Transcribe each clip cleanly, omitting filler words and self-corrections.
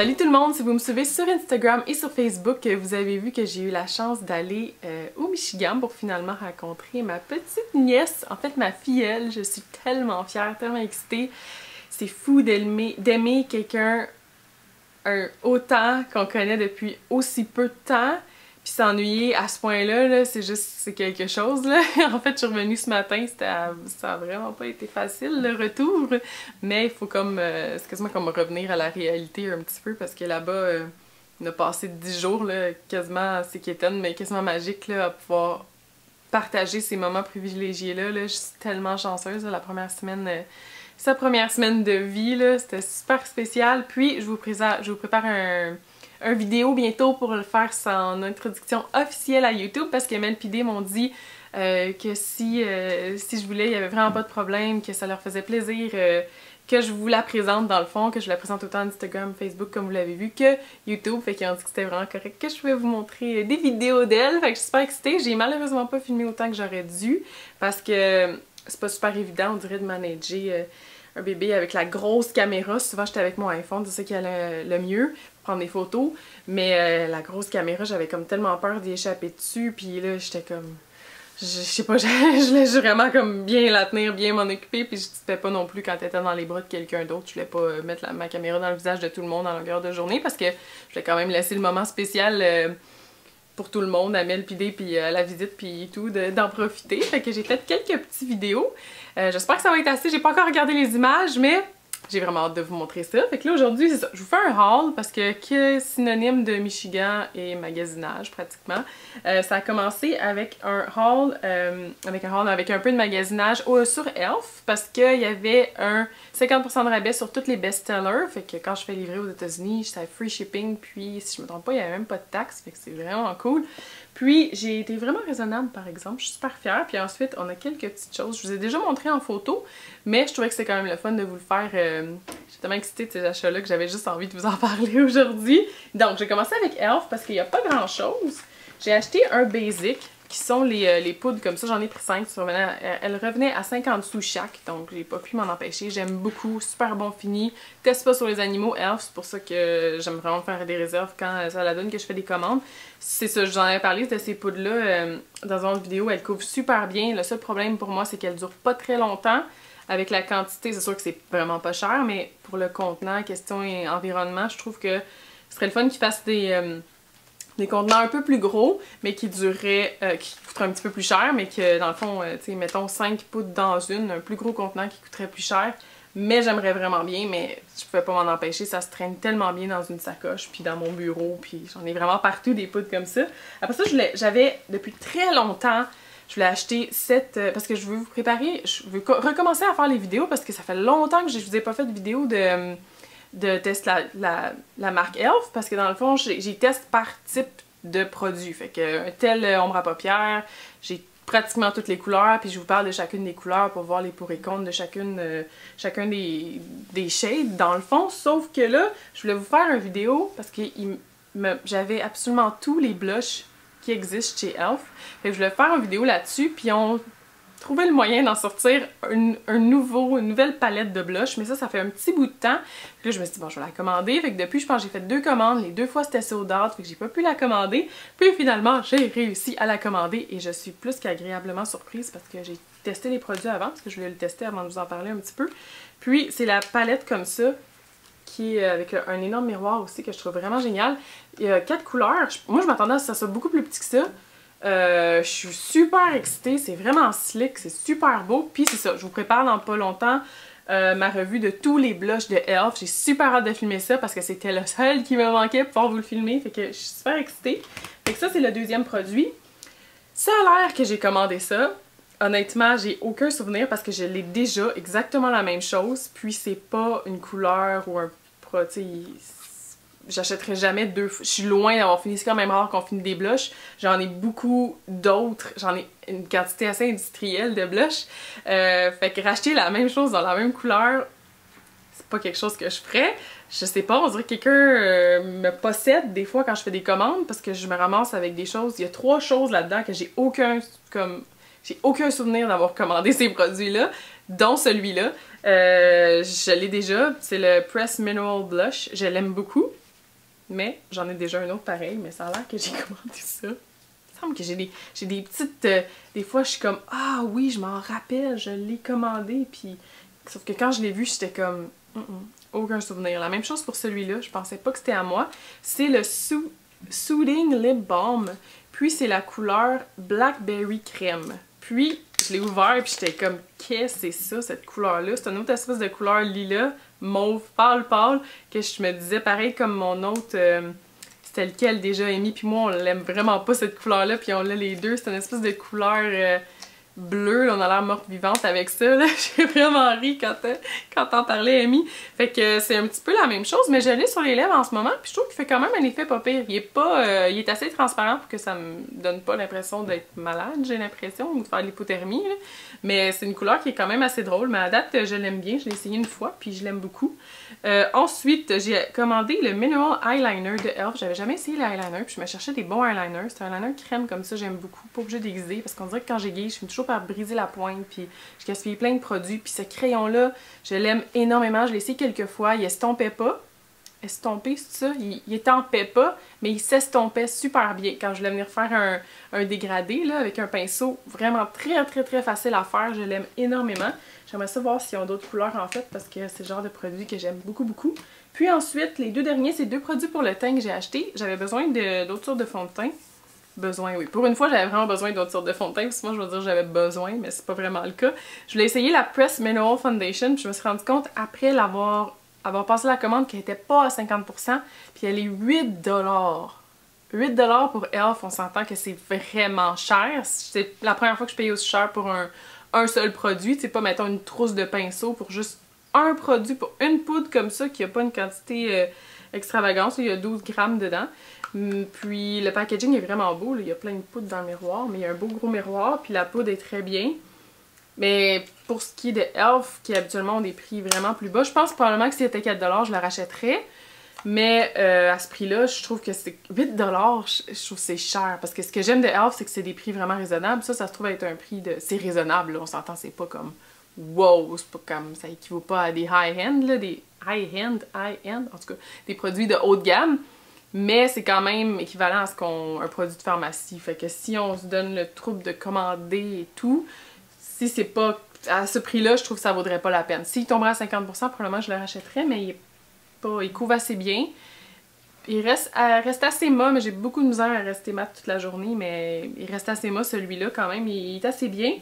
Salut tout le monde, si vous me suivez sur Instagram et sur Facebook, vous avez vu que j'ai eu la chance d'aller au Michigan pour finalement rencontrer ma petite nièce, en fait ma filleule. Je suis tellement fière, tellement excitée. C'est fou d'aimer quelqu'un autant qu'on connaît depuis aussi peu de temps. Puis s'ennuyer à ce point-là, -là, c'est quelque chose, là. En fait, je suis revenue ce matin, ça a vraiment pas été facile, le retour. Mais il faut comme, c'est quasiment comme revenir à la réalité un petit peu, parce que là-bas, on a passé 10 jours, là, quasiment, c'est quétaine, mais quasiment magique, là, à pouvoir partager ces moments privilégiés-là. Là. Je suis tellement chanceuse, là, la première semaine... sa première semaine de vie, là, c'était super spécial. Puis, je vous prépare un vidéo bientôt pour le faire son introduction officielle à YouTube parce que Mel PD m'ont dit que si je voulais, il y avait vraiment pas de problème, que ça leur faisait plaisir que je vous la présente dans le fond, que je la présente autant Instagram, Facebook comme vous l'avez vu que YouTube. Fait qu'ils ont dit que c'était vraiment correct que je pouvais vous montrer des vidéos d'elle. Fait que je suis super excitée. J'ai malheureusement pas filmé autant que j'aurais dû parce que c'est pas super évident, on dirait, de manager un bébé avec la grosse caméra. Souvent j'étais avec mon iPhone, c'est ça qui allait le mieux, prendre des photos, mais la grosse caméra, j'avais comme tellement peur d'y échapper dessus, puis là j'étais comme... Je sais pas, je voulais vraiment comme bien la tenir, bien m'en occuper, puis je ne pas non plus quand elle était dans les bras de quelqu'un d'autre. Je voulais pas mettre ma caméra dans le visage de tout le monde en longueur de journée, parce que je voulais quand même laisser le moment spécial pour tout le monde, à Mel PD, puis à la visite, puis tout, d'en profiter. Fait que j'ai fait quelques petites vidéos. J'espère que ça va être assez. J'ai pas encore regardé les images, mais j'ai vraiment hâte de vous montrer ça. Fait que là, aujourd'hui, c'est ça. Je vous fais un haul, parce que synonyme de Michigan et magasinage, pratiquement. Ça a commencé avec un haul, avec un peu de magasinage sur Elf, parce qu'il y avait un 50% de rabais sur tous les best-sellers. Fait que quand je fais livrer aux États-Unis, j'étais free shipping, puis si je me trompe pas, il y avait même pas de taxes, fait que c'est vraiment cool. Puis j'ai été vraiment raisonnable, par exemple, je suis super fière. Puis ensuite, on a quelques petites choses. Je vous ai déjà montré en photo, mais je trouvais que c'était quand même le fun de vous le faire. J'étais tellement excitée de ces achats-là que j'avais juste envie de vous en parler aujourd'hui. Donc, j'ai commencé avec Elf parce qu'il n'y a pas grand-chose. J'ai acheté un basic, qui sont les poudres comme ça. J'en ai pris 5. Elles revenaient à 50 sous chaque, donc j'ai pas pu m'en empêcher. J'aime beaucoup, super bon fini. Teste pas sur les animaux, Elf, c'est pour ça que j'aime vraiment faire des réserves quand ça la donne que je fais des commandes. C'est ça, j'en avais parlé de ces poudres-là dans une autre vidéo. Elles couvrent super bien. Le seul problème pour moi, c'est qu'elles durent pas très longtemps. Avec la quantité, c'est sûr que c'est vraiment pas cher, mais pour le contenant, question environnement, je trouve que ce serait le fun qu'ils fassent des contenants un peu plus gros, mais qui dureraient, qui coûteraient un petit peu plus cher, mais que dans le fond, tu sais, mettons 5 poudres dans un plus gros contenant qui coûterait plus cher. Mais j'aimerais vraiment bien, mais je pouvais pas m'en empêcher, ça se traîne tellement bien dans une sacoche, puis dans mon bureau, puis j'en ai vraiment partout des poudres comme ça. Après ça, j'avais depuis très longtemps, je voulais acheter parce que je veux vous préparer, je veux recommencer à faire les vidéos, parce que ça fait longtemps que je vous ai pas fait de vidéo de test la marque Elf, parce que dans le fond, j'ai teste par type de produit. Fait que un tel ombre à paupières, j'ai pratiquement toutes les couleurs, puis je vous parle de chacune des couleurs pour voir les pour et contre de chacun des shades, dans le fond. Sauf que là, je voulais vous faire une vidéo, parce que j'avais absolument tous les blushs qui existent chez Elf. Fait que je voulais faire une vidéo là-dessus, puis on trouver le moyen d'en sortir une nouvelle palette de blush, mais ça fait un petit bout de temps. Puis là, je me suis dit, bon, je vais la commander. Fait que depuis, je pense que j'ai fait 2 commandes. Les 2 fois, c'était sold out, fait que j'ai pas pu la commander. Puis finalement, j'ai réussi à la commander et je suis plus qu'agréablement surprise parce que j'ai testé les produits avant, parce que je voulais le tester avant de vous en parler un petit peu. Puis, c'est la palette comme ça, qui est avec un énorme miroir aussi, que je trouve vraiment génial. Il y a 4 couleurs. Moi, je m'attendais à ce que ça soit beaucoup plus petit que ça. Je suis super excitée, c'est vraiment slick, c'est super beau. Puis c'est ça, je vous prépare dans pas longtemps ma revue de tous les blushs de Elf. J'ai super hâte de filmer ça parce que c'était le seul qui me manquait pour pouvoir vous le filmer. Fait que je suis super excitée. Fait que ça, c'est le deuxième produit. Ça a l'air que j'ai commandé ça. Honnêtement, j'ai aucun souvenir parce que je l'ai déjà exactement la même chose. Puis c'est pas une couleur ou un produit. J'achèterai jamais deux. Je suis loin d'avoir fini. C'est quand même rare qu'on finisse des blushs. J'en ai beaucoup d'autres. J'en ai une quantité assez industrielle de blushs. Fait que racheter la même chose dans la même couleur, c'est pas quelque chose que je ferais. Je sais pas, on dirait que quelqu'un me possède des fois quand je fais des commandes parce que je me ramasse avec des choses. Il y a 3 choses là-dedans que j'ai aucun souvenir d'avoir commandé ces produits-là, dont celui-là. Je l'ai déjà. C'est le Press Mineral Blush. Je l'aime beaucoup. mais j'en ai déjà un autre pareil, mais ça a l'air que j'ai commandé ça. Il me semble que j'ai des petites... des fois, je suis comme, ah oui, je m'en rappelle, je l'ai commandé, puis... Sauf que quand je l'ai vu, j'étais comme, aucun souvenir. La même chose pour celui-là, je pensais pas que c'était à moi. C'est le Soothing Lip Balm, puis c'est la couleur Blackberry Crème. Puis, je l'ai ouvert, puis j'étais comme, qu'est-ce que c'est ça, cette couleur-là? C'est une autre espèce de couleur lilas, mauve, pâle, que je me disais, pareil comme mon autre... c'était lequel déjà, Amy puis moi, on l'aime vraiment pas cette couleur-là, puis on l'a les deux. C'est une espèce de couleur bleue, là, on a l'air morte vivante avec ça, là. J'ai vraiment ri quand t'en parlais, Amy. Fait que c'est un petit peu la même chose, mais je l'ai sur les lèvres en ce moment, puis je trouve qu'il fait quand même un effet pas pire. Il est pas... il est assez transparent pour que ça me donne pas l'impression d'être malade, j'ai l'impression, ou de faire de l'hypothermie, là. Mais c'est une couleur qui est quand même assez drôle, mais à date, je l'aime bien. Je l'ai essayé une fois, puis je l'aime beaucoup. Ensuite, j'ai commandé le Mineral Eyeliner de e.l.f. J'avais jamais essayé l'eyeliner, puis je me cherchais des bons eyeliners. C'est un eyeliner crème comme ça, j'aime beaucoup. Pas obligé d'aiguiser, parce qu'on dirait que quand j'aiguise, je finis toujours par briser la pointe, puis je gaspille plein de produits. Puis ce crayon-là, je l'aime énormément. Je l'ai essayé quelques fois, il estompait pas. Estompé, c'est ça? Il étampait pas, mais il s'estompait super bien. Quand je voulais venir faire un dégradé, là, avec un pinceau vraiment très facile à faire, je l'aime énormément. J'aimerais savoir s'ils ont d'autres couleurs en fait, parce que c'est le genre de produit que j'aime beaucoup. Puis ensuite, les deux derniers, c'est deux produits pour le teint que j'ai achetés. J'avais besoin d'autres sortes de fond de teint. Besoin, oui. Pour une fois, j'avais vraiment besoin d'autres sortes de fond de teint, parce que moi, je veux dire j'avais besoin, mais c'est pas vraiment le cas. Je voulais essayer la Press Mineral Foundation, puis je me suis rendu compte après avoir passé la commande qu'elle était pas à 50%, puis elle est 8$. 8$ pour e.l.f., on s'entend que c'est vraiment cher. C'est la première fois que je paye aussi cher pour un seul produit. C'est pas, mettons, une trousse de pinceau pour juste un produit, pour une poudre comme ça, qui a pas une quantité extravagante. Il y a 12 grammes dedans. Puis le packaging est vraiment beau. Là. Il y a plein de poudre dans le miroir, mais il y a un beau gros miroir, puis la poudre est très bien. Mais pour ce qui est de e.l.f., qui habituellement ont des prix vraiment plus bas, je pense probablement que si c'était 4$, je la rachèterais. Mais à ce prix-là, je trouve que c'est 8$, je trouve que c'est cher. Parce que ce que j'aime de e.l.f., c'est que c'est des prix vraiment raisonnables. Ça se trouve être un prix de... C'est raisonnable, là, on s'entend, c'est pas comme... Wow, c'est pas comme... Ça équivaut pas à des high-end, là, des high-end, en tout cas, des produits de haut de gamme. Mais c'est quand même équivalent à ce qu'un produit de pharmacie. Fait que si on se donne le trouble de commander et tout, si c'est pas à ce prix-là, je trouve que ça vaudrait pas la peine. S'il tomberait à 50%, probablement je le rachèterais, mais il couvre assez bien. Il reste assez mat, mais j'ai beaucoup de misère à rester mat toute la journée, mais il reste assez mat celui-là quand même, il est assez bien,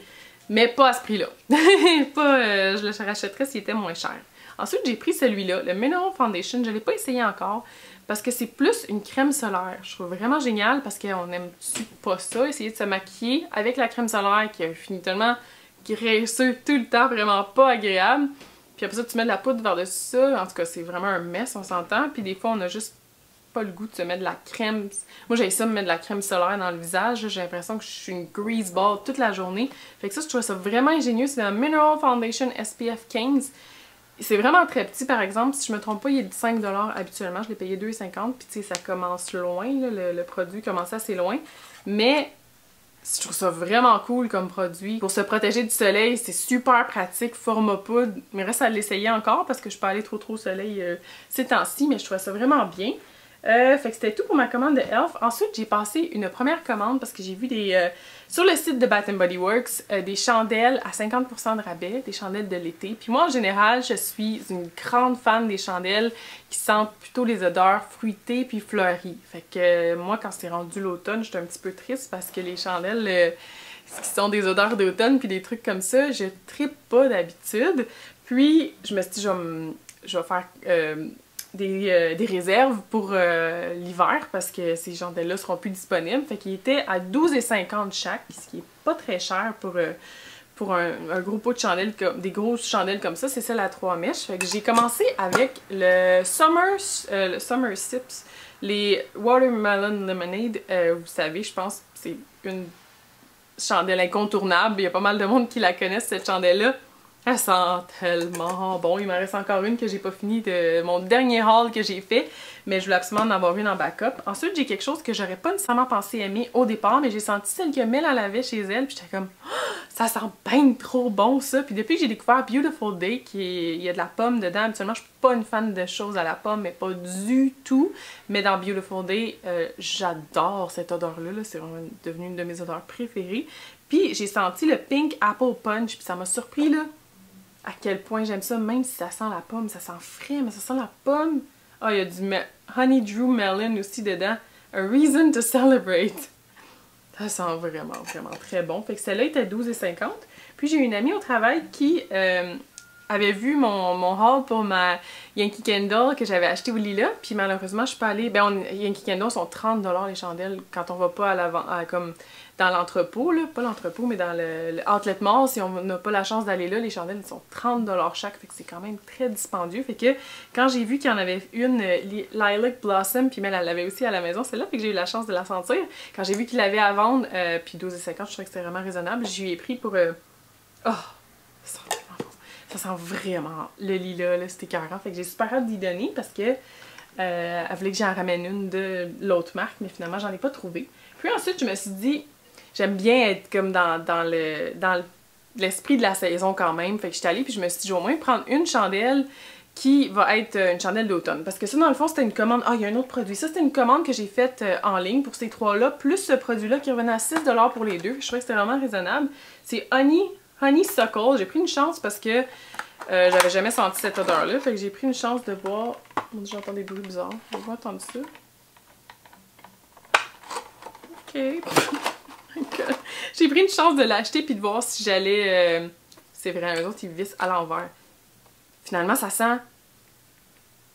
mais pas à ce prix-là. Je le rachèterais s'il était moins cher. Ensuite, j'ai pris celui-là, le Mineral Foundation, je l'ai pas essayé encore, parce que c'est plus une crème solaire. Je trouve vraiment génial, parce qu'on n'aime-tu pas ça, essayer de se maquiller avec la crème solaire qui finit tellement graisseux tout le temps, vraiment pas agréable. Puis après ça, tu mets de la poudre par-dessus ça. En tout cas, c'est vraiment un mess, on s'entend. Puis des fois, on a juste pas le goût de se mettre de la crème. Moi, j'ai ça me mettre de la crème solaire dans le visage. J'ai l'impression que je suis une grease ball toute la journée. Fait que ça, je trouve ça vraiment ingénieux. C'est un Mineral Foundation SPF 15. C'est vraiment très petit, par exemple. Si je me trompe pas, il est de 5$ habituellement. Je l'ai payé 2,50$. Puis tu sais, ça commence loin. Là, le produit commence assez loin. Mais... je trouve ça vraiment cool comme produit. Pour se protéger du soleil, c'est super pratique, format poudre. Mais reste à l'essayer encore parce que je peux aller trop au soleil ces temps-ci, mais je trouve ça vraiment bien. Fait que c'était tout pour ma commande de e.l.f. Ensuite, j'ai passé une première commande parce que j'ai vu sur le site de Bath & Body Works des chandelles à 50% de rabais, des chandelles de l'été. Puis moi, en général, je suis une grande fan des chandelles qui sentent plutôt les odeurs fruitées puis fleuries. Fait que moi, quand c'est rendu l'automne, j'étais un petit peu triste parce que les chandelles qui sont des odeurs d'automne puis des trucs comme ça, je trippe pas d'habitude. Puis, je me suis dit, je vais faire... des réserves pour l'hiver parce que ces chandelles-là seront plus disponibles. Fait qu'ils étaient à 12,50$ chaque, ce qui est pas très cher pour un gros pot de chandelles, des grosses chandelles comme ça. C'est celle à 3 mèches. Fait que j'ai commencé avec le Summer Sips, les Watermelon Lemonade. Vous savez, je pense que c'est une chandelle incontournable. Il y a pas mal de monde qui la connaissent, cette chandelle-là. Elle sent tellement bon. Il m'en reste encore une que j'ai pas fini de mon dernier haul que j'ai fait, mais je voulais absolument en avoir une en backup. Ensuite, j'ai quelque chose que j'aurais pas nécessairement pensé aimer au départ, mais j'ai senti celle que Mel elle avait chez elle, puis j'étais comme oh, Ça sent bien trop bon ça. Puis depuis que j'ai découvert Beautiful Day, il y a de la pomme dedans, habituellement je suis pas une fan de choses à la pomme, mais pas du tout. Mais dans Beautiful Day, j'adore cette odeur-là. -là, c'est vraiment devenu une de mes odeurs préférées. Puis j'ai senti le Pink Apple Punch, puis ça m'a surpris là, à quel point j'aime ça, même si ça sent la pomme. Ça sent frais, mais ça sent la pomme. Ah, il y a du Honeydew Melon aussi dedans. A Reason to Celebrate. Ça sent vraiment, vraiment très bon. Fait que celle-là était 12,50. Puis j'ai une amie au travail qui avait vu mon haul pour ma Yankee Candle que j'avais acheté au Lila. Puis malheureusement, je suis pas allée. Ben, Yankee Candle sont 30$ les chandelles quand on va pas à l'avant, comme dans l'entrepôt, là. Pas l'entrepôt, mais dans le Outlet Mall. Si on n'a pas la chance d'aller là, les chandelles sont 30$ chaque. Fait que c'est quand même très dispendieux. Fait que quand j'ai vu qu'il y en avait une Lilac Blossom, puis elle l'avait aussi à la maison, celle-là, fait que j'ai eu la chance de la sentir. Quand j'ai vu qu'il l'avait à vendre, puis 12,50$, je trouvais que c'était vraiment raisonnable. Je lui ai pris pour... Oh! Ça sent vraiment bon. Ça sent vraiment le lilas, là, c'était écœurant. Fait que j'ai super hâte d'y donner parce que elle voulait que j'en ramène une de l'autre marque, mais finalement, j'en ai pas trouvé. Puis ensuite, je me suis dit, j'aime bien être comme dans l'esprit de la saison quand même. Fait que j'étais allée puis je me suis dit, je vais au moins prendre une chandelle qui va être une chandelle d'automne. Parce que ça, dans le fond, c'était une commande... Ah, il y a un autre produit. Ça, c'était une commande que j'ai faite en ligne pour ces trois-là, plus ce produit-là qui revenait à 6$ pour les deux. Je trouvais que c'était vraiment raisonnable. C'est Honeysuckle. J'ai pris une chance parce que j'avais jamais senti cette odeur-là. Fait que j'ai pris une chance de voir... Mon Dieu, j'entends des bruits bizarres. J'ai pas entendu ça. Ok. J'ai pris une chance de l'acheter puis de voir si j'allais... C'est vrai, eux autres, ils vissent à l'envers. Finalement, ça sent...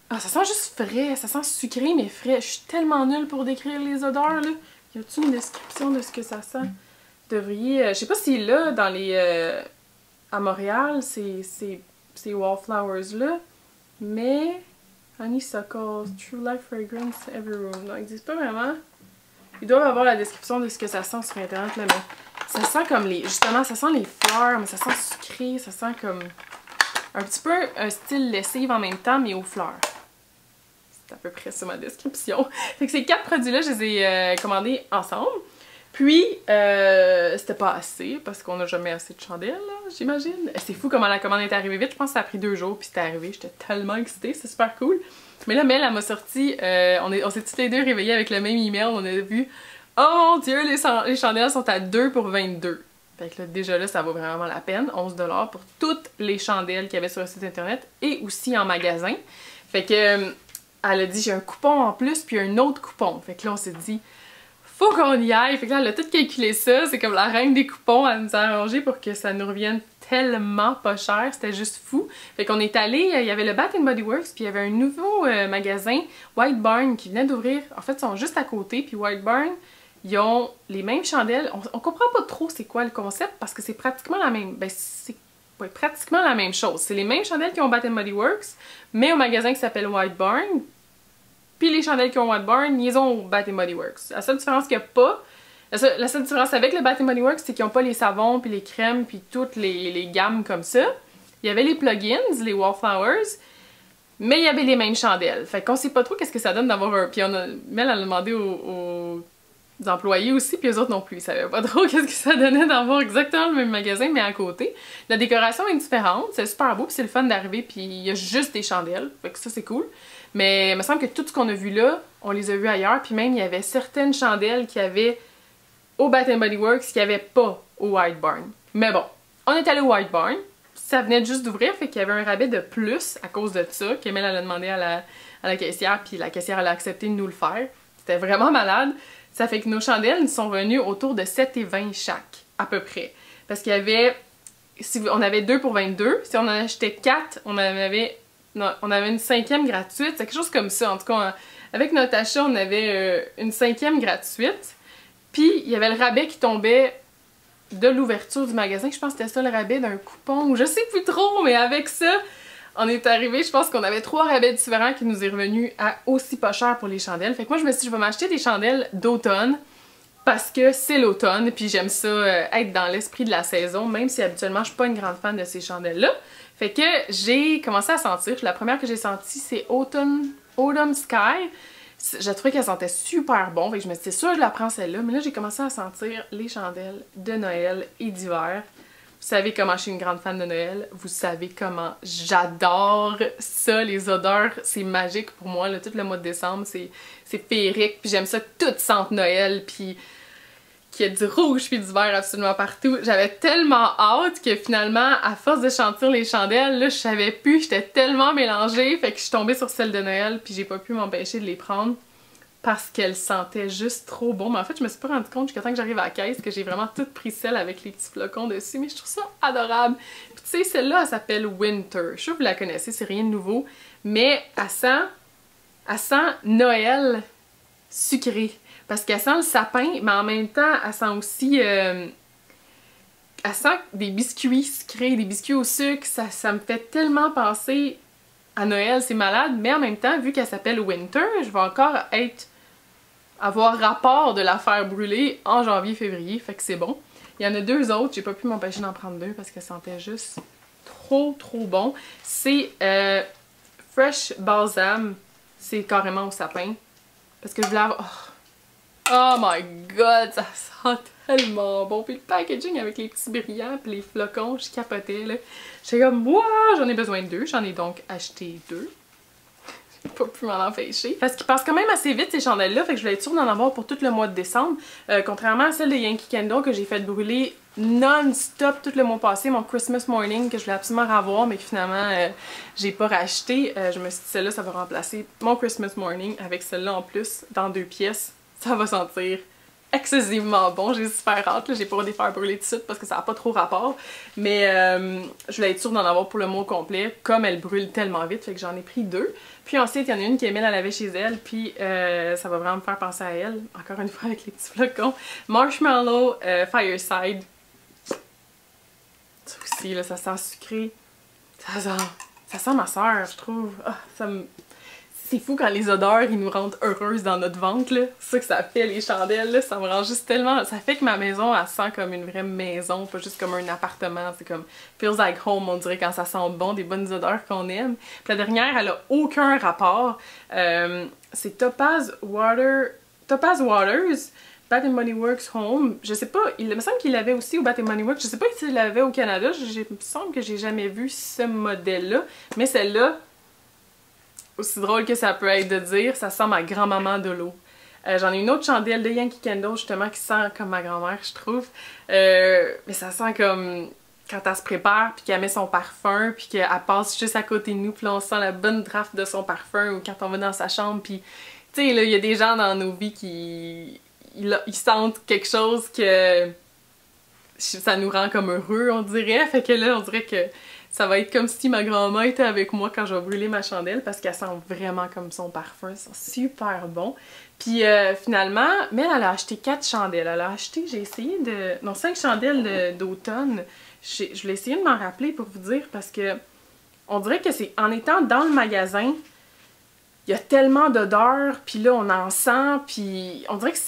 Ah, ça sent juste frais. Ça sent sucré, mais frais. Je suis tellement nulle pour décrire les odeurs, là. Y a-t-il une description de ce que ça sent? Vous devriez... je sais pas si là, dans les... à Montréal, ces Wallflowers-là, mais... Honeysuckle, True Life Fragrance, Every Room. Non, ils disent pas vraiment. Ils doivent avoir la description de ce que ça sent sur Internet, là, mais... Ça sent comme les... Justement, ça sent les fleurs, mais ça sent sucré, ça sent comme... Un petit peu un style lessive en même temps, mais aux fleurs. C'est à peu près ça ma description. Fait que ces 4 produits-là, je les ai commandés ensemble. Puis, c'était pas assez, parce qu'on n'a jamais assez de chandelles, j'imagine. C'est fou comment la commande est arrivée vite. Je pense que ça a pris 2 jours, puis c'était arrivé. J'étais tellement excitée, c'est super cool. Mais là, Mel, elle m'a sorti... on s'est toutes les deux réveillées avec le même email. On a vu... Oh mon Dieu, les chandelles sont à 2 pour 22. Fait que là, déjà là, ça vaut vraiment la peine. 11$ pour toutes les chandelles qu'il y avait sur le site internet et aussi en magasin. Fait que elle a dit j'ai un coupon en plus puis un autre coupon. Fait que là, on s'est dit faut qu'on y aille. Fait que là, elle a tout calculé ça. C'est comme la reine des coupons. Elle nous a arrangé pour que ça nous revienne tellement pas cher. C'était juste fou. Fait qu'on est allé, il y avait le Bath & Body Works puis il y avait un nouveau magasin, White Barn, qui venait d'ouvrir. En fait, ils sont juste à côté. Puis White Barn, ils ont les mêmes chandelles. On comprend pas trop c'est quoi le concept parce que c'est pratiquement la même... Ben, c'est pratiquement la même chose. C'est les mêmes chandelles qui ont Bath & Body Works, mais au magasin qui s'appelle White Barn. Puis les chandelles qui ont White Barn, ils ont Bath & Body Works. La seule différence qu'il n'y a pas... La seule différence avec le Bath & Body Works, c'est qu'ils n'ont pas les savons, puis les crèmes, puis toutes les gammes comme ça. Il y avait les plugins, les Wallflowers, mais il y avait les mêmes chandelles. Fait qu'on sait pas trop qu'est-ce que ça donne d'avoir un... Puis Mel, elle a demandé aux employés aussi, puis eux autres non plus. Ils savaient pas trop qu'est-ce que ça donnait d'avoir exactement le même magasin, mais à côté. La décoration est différente, c'est super beau, puis c'est le fun d'arriver, puis il y a juste des chandelles, fait que ça c'est cool. Mais il me semble que tout ce qu'on a vu là, on les a vus ailleurs, puis même il y avait certaines chandelles qui avaient au Bath & Body Works qui n'y avait pas au White Barn. Mais bon, on est allé au White Barn, ça venait juste d'ouvrir, fait qu'il y avait un rabais de plus à cause de ça, qu'Emile elle a demandé à la caissière, puis la caissière elle a accepté de nous le faire. C'était vraiment malade. Ça fait que nos chandelles nous sont venues autour de 7,20 chaque, à peu près. Parce qu'il y avait... on avait 2 pour 22. Si on en achetait 4, on avait une 5e gratuite. C'est quelque chose comme ça. En tout cas, avec notre achat, on avait une 5e gratuite. Puis, il y avait le rabais qui tombait de l'ouverture du magasin. Je pense que c'était ça le rabais d'un coupon. Ou je sais plus trop, mais avec ça... On est arrivé, je pense qu'on avait 3 rabais différents qui nous est revenu à aussi pas cher pour les chandelles. Fait que moi, je me suis dit, je vais m'acheter des chandelles d'automne parce que c'est l'automne, puis j'aime ça être dans l'esprit de la saison, même si habituellement, je suis pas une grande fan de ces chandelles-là. Fait que j'ai commencé à sentir. La première que j'ai sentie, c'est Autumn Sky. J'ai trouvé qu'elle sentait super bon, fait que je me suis dit, c'est sûr, je la prends celle-là. Mais là, j'ai commencé à sentir les chandelles de Noël et d'hiver. Vous savez comment je suis une grande fan de Noël. Vous savez comment j'adore ça, les odeurs. C'est magique pour moi, là, tout le mois de décembre. C'est féerique. Puis j'aime ça que tout sente Noël. Puis qu'il y ait du rouge puis du vert absolument partout. J'avais tellement hâte que finalement, à force de sentir les chandelles, là, je savais plus. J'étais tellement mélangée. Fait que je suis tombée sur celle de Noël. Puis j'ai pas pu m'empêcher de les prendre. Parce qu'elle sentait juste trop bon. Mais en fait, je me suis pas rendu compte jusqu'à temps que j'arrive à la caisse que j'ai vraiment tout pris celle avec les petits flocons dessus. Mais je trouve ça adorable. Puis tu sais, celle-là, elle s'appelle Winter. Je suis sûre que vous la connaissez, c'est rien de nouveau. Mais elle sent Noël sucré. Parce qu'elle sent le sapin, mais en même temps, elle sent aussi... elle sent des biscuits sucrés, des biscuits au sucre. Ça me fait tellement penser à Noël, c'est malade. Mais en même temps, vu qu'elle s'appelle Winter, je vais encore avoir rapport de la faire brûler en janvier-février, fait que c'est bon. Il y en a deux autres, j'ai pas pu m'empêcher d'en prendre deux parce qu'elles sentaient juste trop bon. C'est Fresh Balsam, c'est carrément au sapin. Parce que je voulais avoir... Oh my god, ça sent tellement bon. Puis le packaging avec les petits brillants puis les flocons, je capotais là. J'étais comme, wow, j'en ai besoin de deux. J'en ai donc acheté deux. Pas pu m'en empêcher. Parce qu'ils passent quand même assez vite ces chandelles-là, fait que je voulais être sûre d'en avoir pour tout le mois de décembre. Contrairement à celle de Yankee Candle que j'ai fait brûler non-stop tout le mois passé, mon Christmas Morning que je voulais absolument avoir, mais que finalement j'ai pas racheté. Je me suis dit, celle-là, ça va remplacer mon Christmas Morning avec celle-là en plus, dans 2 pièces. Ça va sentir excessivement bon, j'ai super hâte, j'ai pas les faire brûler tout de suite parce que ça n'a pas trop rapport, mais je voulais être sûre d'en avoir pour le mois complet, comme elle brûle tellement vite, fait que j'en ai pris 2. Puis ensuite, il y en a une qu'Emile elle avait chez elle, puis ça va vraiment me faire penser à elle, encore une fois avec les petits flocons. Marshmallow Fireside. Ça aussi, là, ça sent sucré. Ça sent ma soeur, je trouve. Ah, c'est fou quand les odeurs, ils nous rendent heureuses dans notre ventre, là. C'est ça que ça fait, les chandelles, là. Ça me rend juste tellement... Ça fait que ma maison, elle sent comme une vraie maison, pas juste comme un appartement. C'est comme... Feels like home, on dirait, quand ça sent bon, des bonnes odeurs qu'on aime. Puis la dernière, elle a aucun rapport. C'est Topaz Waters, Bath & Body Works Home. Je sais pas, il me semble qu'il l'avait aussi au Bath & Body Works. Je sais pas s'il l'avait au Canada. Il me semble que j'ai jamais vu ce modèle-là. Mais celle-là... Aussi drôle que ça peut être de dire, ça sent ma grand-maman de l'eau. J'en ai une autre chandelle de Yankee Candle justement qui sent comme ma grand-mère, je trouve. Mais ça sent comme quand elle se prépare puis qu'elle met son parfum puis qu'elle passe juste à côté de nous puis là on sent la bonne draft de son parfum ou quand on va dans sa chambre puis tu sais là il y a des gens dans nos vies qui ils sentent quelque chose que ça nous rend comme heureux on dirait. Fait que là on dirait que ça va être comme si ma grand-mère était avec moi quand je vais brûler ma chandelle parce qu'elle sent vraiment comme son parfum, ça sent super bon. Puis finalement, mais elle a acheté 4 chandelles. Elle a acheté, j'ai essayé de... Non, 5 chandelles d'automne. Je voulais essayer de m'en rappeler pour vous dire parce que on dirait que c'est en étant dans le magasin, il y a tellement d'odeurs, puis là on en sent, puis on dirait que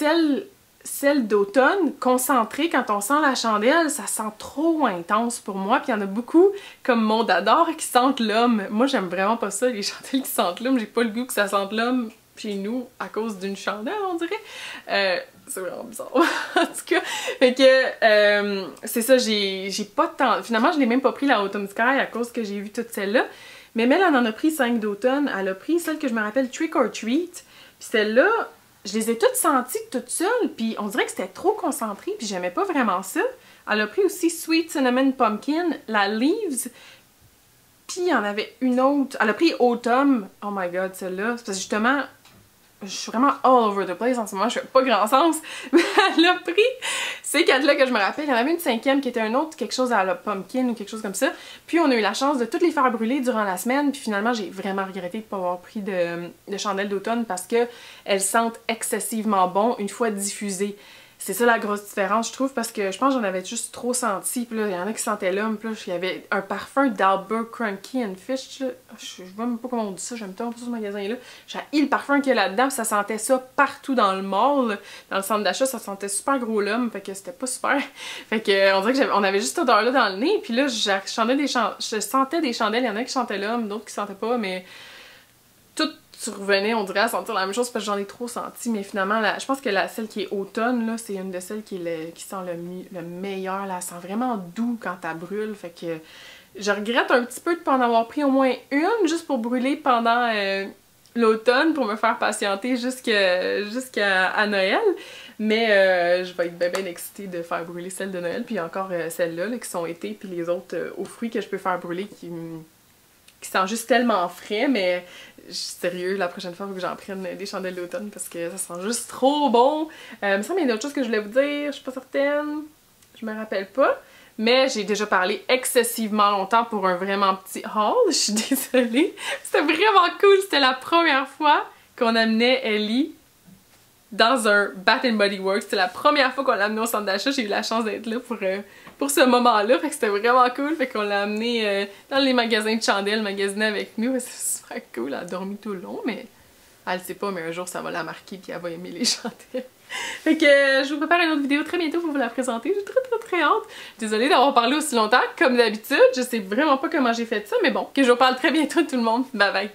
celle d'automne, concentrée, quand on sent la chandelle, ça sent trop intense pour moi. Puis il y en a beaucoup, comme Mondador, qui sentent l'homme. Moi, j'aime vraiment pas ça, les chandelles qui sentent l'homme. J'ai pas le goût que ça sente l'homme chez nous à cause d'une chandelle, on dirait. C'est vraiment bizarre. En tout cas, fait que c'est ça, j'ai pas tant... Finalement, je l'ai même pas pris la Autumn Sky à cause que j'ai vu toutes celles-là. Mais Mel, elle en a pris 5 d'automne. Elle a pris celle que je me rappelle Trick or Treat. Puis celle-là... Je les ai toutes senties toutes seules, puis on dirait que c'était trop concentré, puis j'aimais pas vraiment ça. Elle a pris aussi Sweet Cinnamon Pumpkin, la Leaves, puis il y en avait une autre. Elle a pris Autumn. Oh my god, celle-là. C'est parce que justement, je suis vraiment all over the place en ce moment, je fais pas grand sens. Mais elle a pris ces 4-là que je me rappelle. Il y en avait une 5e qui était un autre, quelque chose à la pumpkin ou quelque chose comme ça. Puis on a eu la chance de toutes les faire brûler durant la semaine. Puis finalement, j'ai vraiment regretté de ne pas avoir pris de chandelle d'automne parce qu'elles sentent excessivement bon une fois diffusées. C'est ça la grosse différence, je trouve, parce que je pense que j'en avais juste trop senti. Puis là, il y en a qui sentaient l'homme. Puis là, il y avait un parfum d'Albercrombie and Fitch. Là. Je sais même pas comment on dit ça, j'aime tant ce magasin-là. J'ai haï le parfum qu'il y a là-dedans. Ça sentait ça partout dans le mall. Dans le centre d'achat, ça sentait super gros l'homme. Fait que c'était pas super. Fait que on dirait qu'on avait juste cette odeur-là dans le nez. Puis là, je sentais des chandelles. Il y en a qui chantaient l'homme, d'autres qui sentaient pas, mais... tout tu revenais, on dirait, à sentir la même chose parce que j'en ai trop senti, mais finalement, je pense que celle qui est automne, là, c'est une de celles qui sent le meilleur, là, elle sent vraiment doux quand elle brûle, fait que je regrette un petit peu de pas en avoir pris au moins une, juste pour brûler pendant l'automne, pour me faire patienter jusqu'à Noël, mais je vais être bien excitée de faire brûler celle de Noël, puis encore celles-là, là, qui sont été, puis les autres aux fruits que je peux faire brûler qui sent juste tellement frais, mais sérieux, la prochaine fois, il faut que j'en prenne des chandelles d'automne parce que ça sent juste trop bon. Il me semble qu'il y a une autre chose que je voulais vous dire, je suis pas certaine, je me rappelle pas. Mais j'ai déjà parlé excessivement longtemps pour un vraiment petit haul, je suis désolée. C'était vraiment cool, c'était la première fois qu'on amenait Ellie dans un Bath & Body Works. C'était la première fois qu'on l'a amenée au centre d'achat, j'ai eu la chance d'être là pour ce moment-là, fait que c'était vraiment cool, fait qu'on l'a amenée dans les magasins de chandelles, magasiner avec nous, c'est super cool, elle a dormi tout le long, mais elle sait pas, mais un jour ça va la marquer puis elle va aimer les chandelles. Fait que je vous prépare une autre vidéo très bientôt pour vous la présenter, j'ai très hâte. Désolée d'avoir parlé aussi longtemps, comme d'habitude, je sais vraiment pas comment j'ai fait ça, mais bon, que je vous parle très bientôt tout le monde, bye bye!